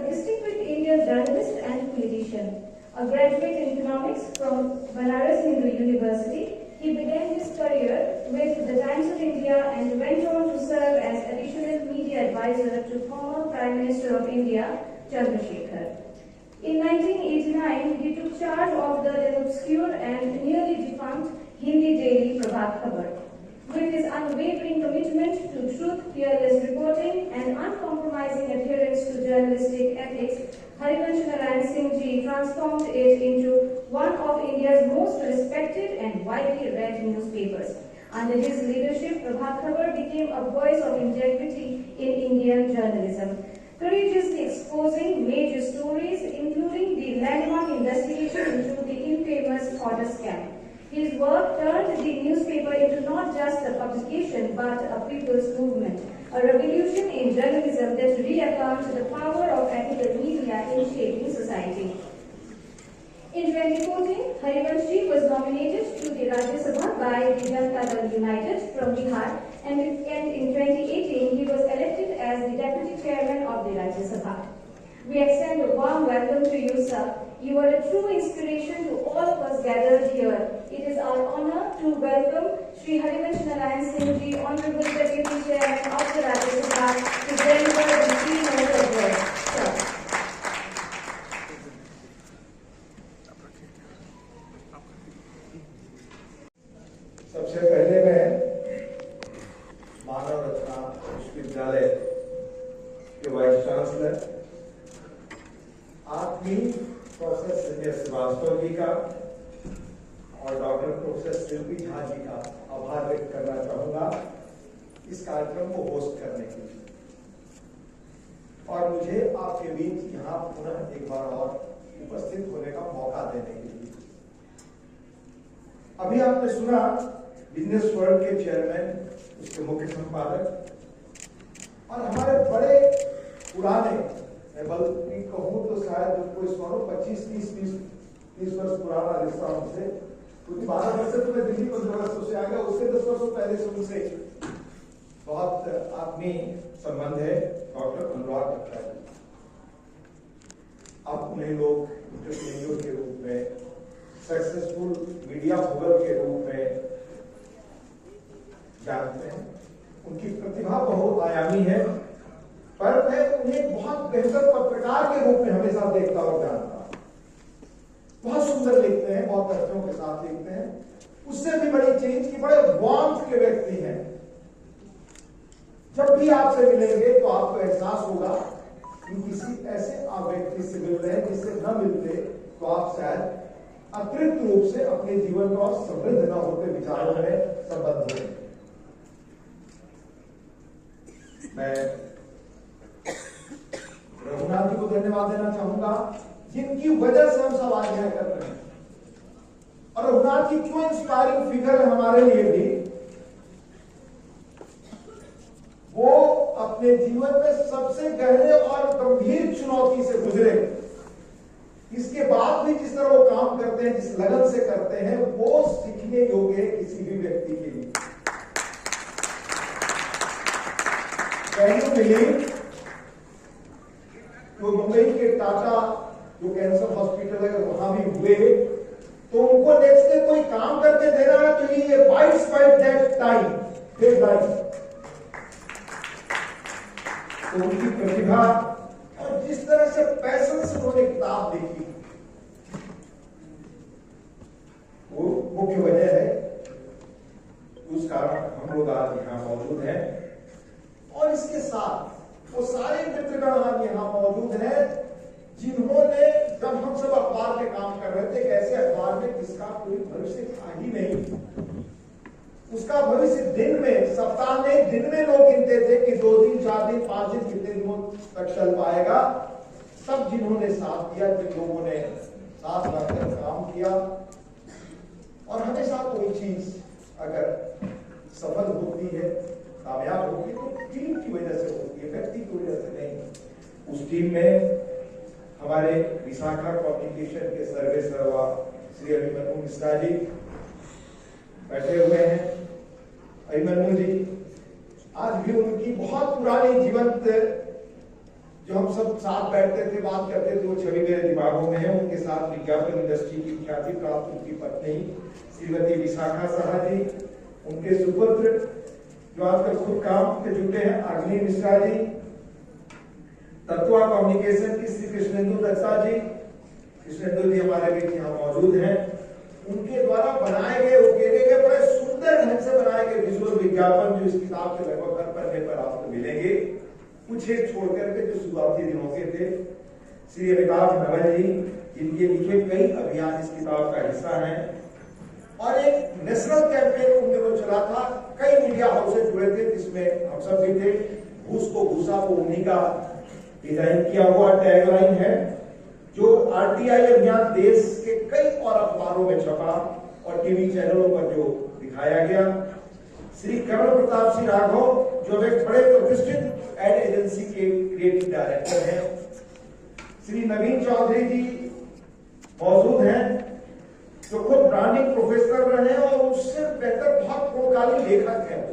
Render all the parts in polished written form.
distinguished Indian journalist and politician. A graduate in economics from Banaras Hindu University, he began his career with the Times of India and went on to serve as additional media advisor to former Prime Minister of India, Chandrasekhar. In 1989, he took charge of the then obscure and nearly defunct Hindi daily Prabhat Khabar. With his unwavering commitment to truth, fearless reporting, and uncompromising adherence to journalistic ethics, Harivansh Narayan Singh Ji transformed it into one of India's most respected and widely read newspapers. Under his leadership, Prabhat Khabar became a voice of integrity in Indian journalism, courageously exposing major stories, including the landmark investigation into the infamous order scam. His work turned the newspaper into not just a publication but a people's movement, a revolution in journalism that reaffirmed the power of ethical media in shaping society. In 2014, Harivansh Ji was nominated to the Rajya Sabha by the Janata Dal United from Bihar, and in 2018 he was elected as the Deputy Chairman of the Rajya Sabha. We extend a warm welcome to you, sir. You are a true inspiration to all of us gathered here. It is our honor to welcome Shri Harivansh Narayan Singh Ji, Honorable Deputy Chairman of the Rajya Sabha, to deliver the keynote address. Sir. सबसे पहले मैं मानव रत्ना विश्वविद्यालय के vice chancellor आत्मीय professor Sanjay Srivastava ji का और doctor professor शिल्पी झा जी का आभार व्यक्त करना चाहूंगा इस कार्यक्रम को होस्ट करने के लिए, और मुझे आपके बीच यहाँ पुनः एक बार और उपस्थित होने का मौका देने के लिए। अभी आपने सुना बिजनेस वर्ल्ड के चेयरमैन, उसके मुख्य संपादक और हमारे बड़े पुराने, मैं बल्कि कहूं तो शायद कोई 25-30 वर्ष पुराना रिश्ता उनसे, क्योंकि 12 वर्ष से तो मैं दिल्ली 15 वर्षों से आ गया, उसके 10 वर्षों पहले से उनसे बहुत आत्मीय संबंध है। डॉक्टर अनुराग दत्ता जी, अब उन्हें लोग इंटरप्रेन्योर के रूप में, सक्सेसफुल मीडिया मोगल के रूप में जानते हैं। उनकी प्रतिभा बहुत आयामी है, पर मैं उन्हें बहुत बेहतर पत्रकार के रूप में हमेशा देखता और जानता हूं। बहुत सुंदर लिखते हैं, बहुत तथ्यों के साथ लिखते हैं। उससे भी बड़ी चीज कि बड़े वार्मथ के व्यक्ति हैं। जब भी आपसे मिलेंगे तो आपको एहसास होगा कि किसी ऐसे व्यक्ति से मिल रहे हैं जिससे न मिलते तो आप शायद अतिरिक्त रूप से अपने जीवन को समृद्ध न होते विचारों में संबद्ध हैं। मैं रघुनाथ जी को धन्यवाद देना चाहूंगा, जिनकी वजह से हम सब आज यह कर रहे हैं। और रघुनाथ जी क्यों इंस्पायरिंग फिगर है हमारे लिए भी, वो अपने जीवन में सबसे गहरे और गंभीर चुनौती से गुजरे, इसके बाद भी जिस तरह वो काम करते हैं, जिस लगन से करते हैं, वो सीखने योग्य है किसी भी व्यक्ति के लिए। तो मुंबई के टाटा जो कैंसर हॉस्पिटल है वहां भी हुए, तो उनको नेक्स्ट डे कोई काम करके दे रहा है तो ये waits by that time deadline. तो उनकी प्रतिभा और जिस तरह से पैशन से उन्होंने किताब लिखी, वो मुख्य वजह है, उस कारण हम लोग आज यहाँ मौजूद हैं। और इसके साथ वो सारे मित्रगण यहाँ मौजूद हैं जिन्होंने, जब हम सब अखबार में काम कर रहे थे, एक ऐसे अखबार में जिसका कोई भविष्य था ही नहीं, उसका भविष्य दिन में, सप्ताह में, दिन में लोग गिनते थे कि 2 दिन, 4 दिन, 5 दिन, कितने दिनों तक चल पाएगा। सब जिन्होंने साथ दिया, जिन लोगों ने साथ रहकर काम किया, और हमेशा कोई चीज अगर सफल होती है, कामयाब होती है, तो टीम की वजह से होती है, व्यक्ति की वजह से नहीं। उस टीम में हमारे विशाखा कम्युनिकेशन के सर्वे सर्वा श्री अभिमन्यु मिश्रा जी बैठे हुए हैं। अभिमन्यु जी आज भी उनकी बहुत पुरानी जीवंत जो हम सब साथ बैठते थे, बात करते थे, वो छवि मेरे दिमागों में है। उनके साथ विज्ञापन इंडस्ट्री की ख्याति प्राप्त उनकी पत्नी श्रीमती विशाखा साहा जी, उनके सुपुत्र जो आजकल खुद काम पे जुटे हैं अग्नि मिश्रा जी, तत्वा कम्युनिकेशन की श्री कृष्णेंदु दत्ता जी, कृष्णेंदु जी हमारे बीच यहाँ मौजूद हैं। उनके द्वारा बनाए गए, उकेरे गए, बड़े सुंदर ढंग से बनाए गए विजुअल विज्ञापन जो इस किताब के लगभग हर पन्ने पर आपको मिलेंगे, कुछ एक छोड़ करके जो शुरुआती दिनों के थे। श्री अमिताभ नवल जी, जिनके लिखे कई अभियान इस किताब का हिस्सा हैं, और एक नेशनल कैंपेन उन दिनों चला था, कई मीडिया हाउस से जुड़े थे, जिसमें हम सब भी थे। घूस को घूसा, वो उन्हीं का डिजाइन किया हुआ टैगलाइन है, जो आरटीआई अभियान देश के कई और अखबारों में छपा और टीवी चैनलों पर जो दिखाया गया। श्री करण प्रताप सिंह राघव, जो एक बड़े प्रतिष्ठित एड एजेंसी के क्रिएटिव डायरेक्टर हैं। श्री नवीन चौधरी जी मौजूद हैं, जो खुद ब्रांडिंग प्रोफेसर रहे हैं और उससे बेहतर बहुत पूर्णकालीन लेखक हैं।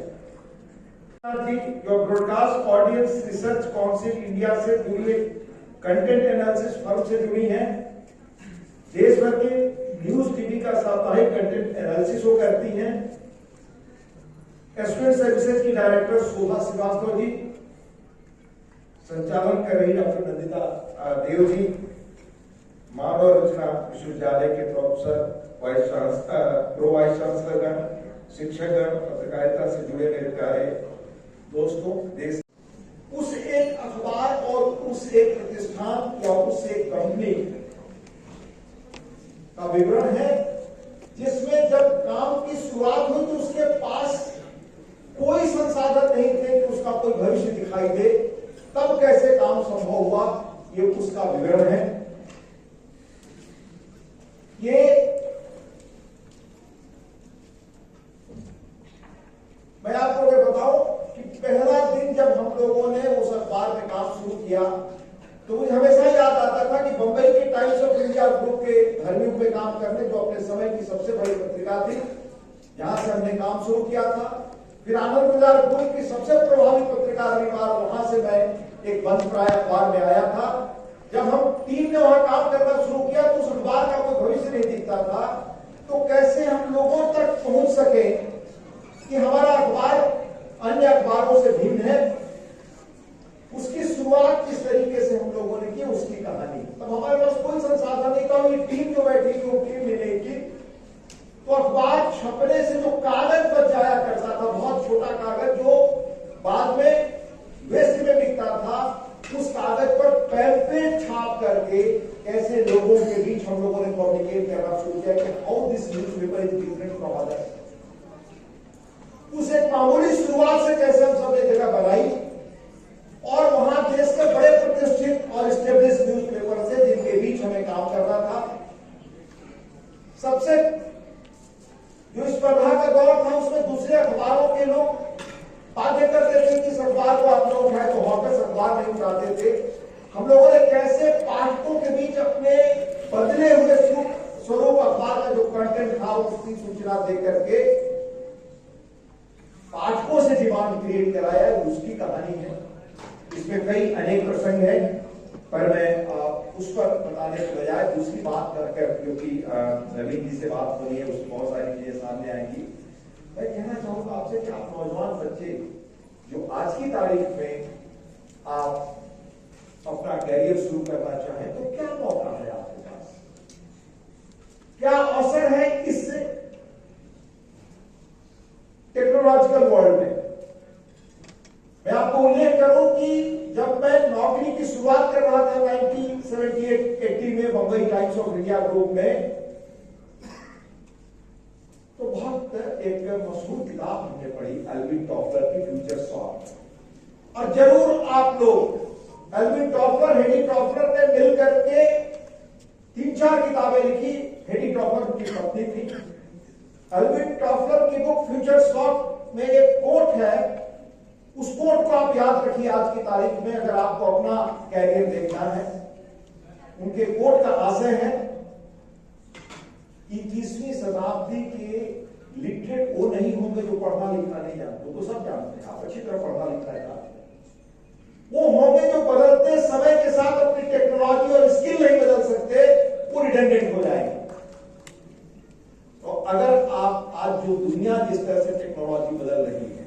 जी जो broadcast audience research council India से जुड़ी एक कंटेंट एनालिसिस फर्म से जुड़ी हैं। देश भर के न्यूज टीवी का साप्ताहिक कंटेंट एनालिसिस वो करती हैं। एस्टूडेंट सर्विसेज की डायरेक्टर शोभा श्रीवास्तव जी, संचालन कर रही डॉक्टर नंदिता देव जी, मानव रचना विश्वविद्यालय के प्रोफेसर, प्रो वाइस चांसलरगण, शिक्षकगण, पत्रकारिता से जुड़े मेरे प्यारे दोस्तों, देश उस एक अखबार और उस एक प्रतिष्ठान या उस एक कंपनी का विवरण है, जिसमें जब काम की शुरुआत हुई तो उसके पास कोई संसाधन नहीं थे कि उसका कोई भविष्य दिखाई दे। तब कैसे काम संभव हुआ, ये उसका विवरण है। ये मैं आपको अगर बताऊं कि पहला दिन जब हम लोगों ने उस अखबार में काम शुरू किया, तो मुझे हमेशा याद आता था कि बंबई के टाइम्स ऑफ इंडिया ग्रुप के धर्मियों पे काम करने, जो अपने समय की सबसे बड़ी पत्रिका थी, यहां से हमने काम शुरू किया था। फिर आनंद बाजार ग्रुप की सबसे प्रभावी पत्रिका रविवार, वहां से मैं एक बंद प्राय अखबार में आया था। जब हम टीम ने वहां काम करना शुरू किया तो उस अखबार का कोई भविष्य नहीं दिखता था। तो कैसे हम लोगों तक पहुंच सके कि हमारा अखबार अन्य अखबारों से भिन्न है, उसकी शुरुआत किस तरीके से हम लोगों ने की, उसकी कहानी। तब हमारे पास कोई संसाधन नहीं था। ये टीम जो बैठी थी वो टीम मिले की, तो अखबार छपने से जो कागज बच जाया करता था, बहुत छोटा कागज जो बाद में वेस्ट में बिकता था, उस कागज पर पैम्पलेट छाप करके कैसे लोगों के बीच हम लोगों ने कम्युनिकेट करना शुरू किया कि how this newspaper is different from other. उस एक मामूली शुरुआत से कैसे हम सब एक जगह बनाई, और वहां देश के बड़े प्रतिष्ठित और स्टेब्लिश न्यूज़पेपर से जिनके बीच हमें काम करना था। सबसे जो स्पर्धा का दौर था, उसमें दूसरे अखबारों के लोग बातें करते थे कि इस अखबार को आप लोग उठाए, तो हॉकर्स अखबार नहीं उठाते थे। हम लोगों ने कैसे पाठकों के बीच अपने बदले हुए स्वरूप अखबार का जो कंटेंट था उसकी सूचना दे करके पाठकों से डिमांड क्रिएट कराया, उसकी कहानी है। इसमें कई अनेक प्रसंग हैं, पर मैं उस पर बताने के बजाय दूसरी बात करकर, क्योंकि नवीन जी से बात हो रही है, उसमें बहुत सारी चीजें सामने आएंगी। मैं कहना चाहूंगा आपसे कि आप नौजवान बच्चे जो आज की तारीख में आप अपना कैरियर शुरू करना चाहें, तो क्या मौका है आपके पास, क्या अवसर है इस टेक्नोलॉजिकल वर्ल्ड में। मैं आपको उल्लेख करूं कि जब मैं नौकरी की शुरुआत कर रहा था 1978-80 में Bombay Times of India group में, तो बहुत एक मशहूर किताब हमने पढ़ी एल्विन टॉफलर की फ्यूचर शॉक। और जरूर आप लोग एल्विन टॉफलर, हेडी टॉफलर ने मिल करके 3-4 किताबें लिखी। हेडी टॉफलर की पत्नी थी। एल्विन टॉफलर की बुक फ्यूचर शॉक में एक कोट है, उस कोट को आप याद रखिए आज की तारीख में, अगर आपको अपना कैरियर देखना है। उनके कोट का आशय है कि 21वीं शताब्दी के लिटरेट वो नहीं होंगे जो पढ़ना लिखना नहीं जानते, तो सब जानते हैं, आप अच्छी तरह पढ़ना लिखना जानते हैं। वो होंगे जो बदलते समय के साथ अपनी टेक्नोलॉजी और स्किल नहीं बदल सकते, वो रिडंडेंट हो जाएंगे। तो अगर आप आज जो दुनिया जिस तरह से टेक्नोलॉजी बदल रही है,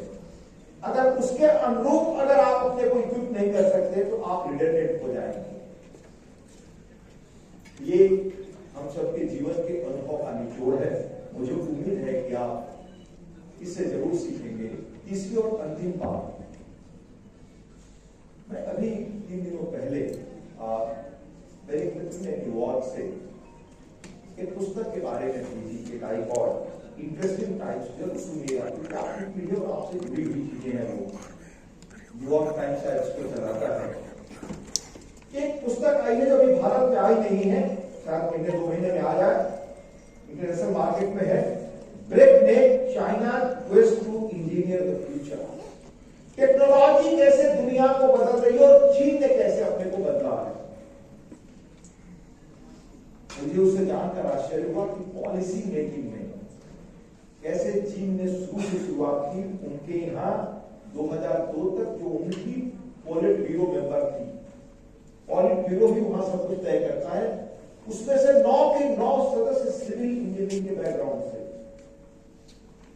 अगर उसके अनुरूप अगर आप अपने को इक्विप नहीं कर सकते तो आप रिडंडेंट हो जाएंगे। ये हम सबके जीवन के अनुभव का निचोड़ है। मुझे उम्मीद है कि आप इससे जरूर सीखेंगे। तीसरी और अंतिम बात, मैं अभी 3 दिनों पहले मेरे मित्र ने न्यूयॉर्क से एक पुस्तक के बारे में भेजी, एक आईपॉड इंटरेस्टिंग टाइम्स, जरूर सुनिएगा क्योंकि आपकी पीढ़ी और आपसे जुड़ी हुई चीजें हैं। वो न्यूयॉर्क टाइम्स शायद इसको चलाता है। एक पुस्तक आई है जो अभी भारत में आई नहीं है, शायद महीने 2 महीने में आ जाए, इंटरनेशनल मार्केट में है। ब्रेक ने China quest to engineer the future. Technology कैसे दुनिया को बदल रही है और चीन ने कैसे अपने को बदला है। मुझे उसे जानकर आश्चर्य हुआ कि पॉलिसी मेकिंग में कैसे चीन ने शुरू से शुरुआत की। उनके यहाँ 2002 तक जो उनकी पॉलिट ब्यूरो मेंबर थी, पॉलिट ब्यूरो भी वहां सब कुछ तय करता है, उसमें से 9 के 9 सदस्य सिविल इंजीनियरिंग के बैकग्राउंड से।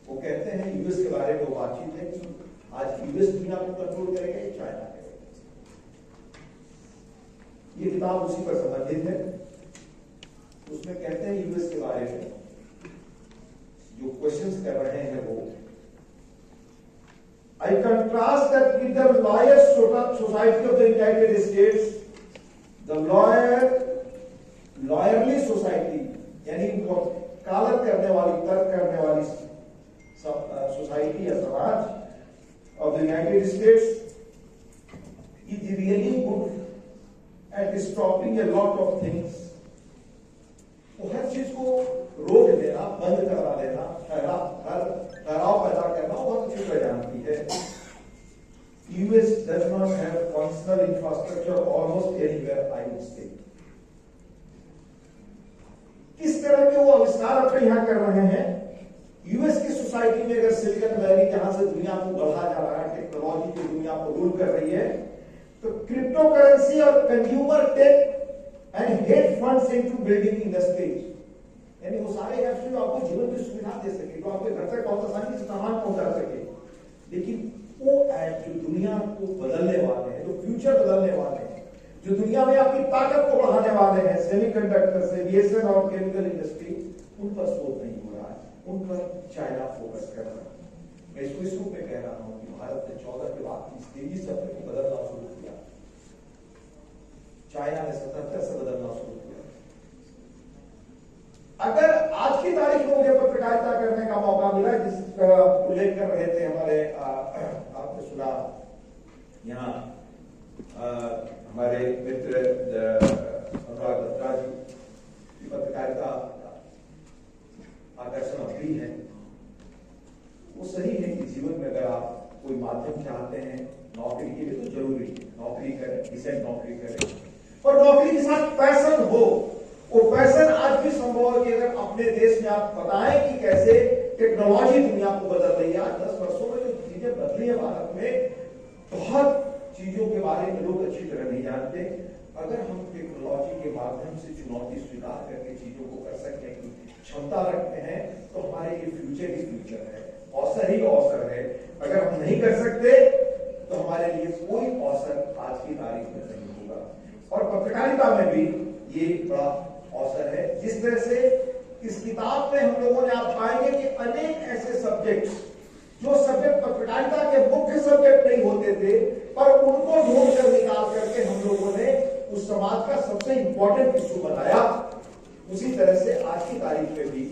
वो कहते हैं यूएस के बारे में बातचीत है कि आज यूएस दुनिया को कंट्रोल करेगा या चाइना करेगा। ये किताब उसी पर संबंधित है। उसमें कहते हैं यूएस के बारे में जो क्वेश्चंस कर रहे हैं वो, I contrast that with the lawyers society of the United States, the lawyerly society, यानी कालत करने वाली, तर्क करने वाली सोसाइटी या समाज of the United States is really good at stopping a lot of things. वो हर चीज को रोक देना, बंद करा देना, ठहराव पैदा करना, वो हर चीज पर जानती है। US does not have functional infrastructure almost anywhere, I would say. किस तरह के वो आविष्कार अपने यहाँ कर रहे हैं। यूएस की सोसाइटी में अगर सिलिकॉन वैली जहां से दुनिया को बढ़ा जा रहा है, टेक्नोलॉजी की दुनिया को रूल कर रही है, तो क्रिप्टो करेंसी और consumer tech and hedge funds into building industries, यानी वो सारे ऐप्स जो आपको जीवन की सुविधा दे सके, जो आपके घर तक बहुत आसानी से सामान पहुंचा सके। लेकिन वो ऐप जो दुनिया को बदलने वाले हैं, जो फ्यूचर बदलने वाले हैं, जो दुनिया में आपकी ताकत को बढ़ाने वाले हैं, सेमीकंडक्टर, एविएशन और केमिकल इंडस्ट्री, उन पर शोध नहीं हो रहा है, उन पर चाइना फोकस कर रहा है। मैं इसको इस रूप में कह रहा हूं कि भारत ने 14 के बाद इस तेजी से अपने को बदलना शुरू किया, चाइना ने 77 से बदलना शुरू किया। अगर आज की तारीख में मुझे पत्रकारिता करने का मौका मिला, जिसका उल्लेख कर रहे थे हमारे आपने सुना यहाँ हमारे मित्र अनुराग दत्ता जी की पत्रकारिता आकर्षण अपनी है। वो सही है कि जीवन में अगर आप कोई माध्यम चाहते हैं नौकरी के लिए, तो जरूरी है नौकरी करें, डिसेंट नौकरी करें, और नौकरी के साथ पैशन हो। वो पैशन आज भी संभव है कि अगर अपने देश में आप बताएं कि कैसे टेक्नोलॉजी दुनिया को बदल रही है। आज 10 वर्षों में जो चीजें बदली है भारत में, बहुत चीजों के बारे में लोग अच्छी तरह नहीं जानते। अगर हम टेक्नोलॉजी के माध्यम से चुनौती स्वीकार करके चीजों को कर सकने की क्षमता रखते हैं, तो हमारे लिए फ्यूचर ही फ्यूचर है, अवसर ही अवसर है। अगर हम नहीं कर सकते तो हमारे लिए कोई अवसर आज की तारीख में नहीं होगा। और पत्रकारिता में भी ये बड़ा अवसर है। जिस तरह से इस किताब में हम लोगों ने, आप पाएंगे कि अनेक ऐसे सब्जेक्ट, जो सब्जेक्ट पत्रकारिता के मुख्य सब्जेक्ट नहीं होते थे, पर उनको ढूंढ कर निकाल करके हम लोगों ने उस समाज का सबसे इंपॉर्टेंट इशू बनाया। उसी तरह से आज की तारीख में भी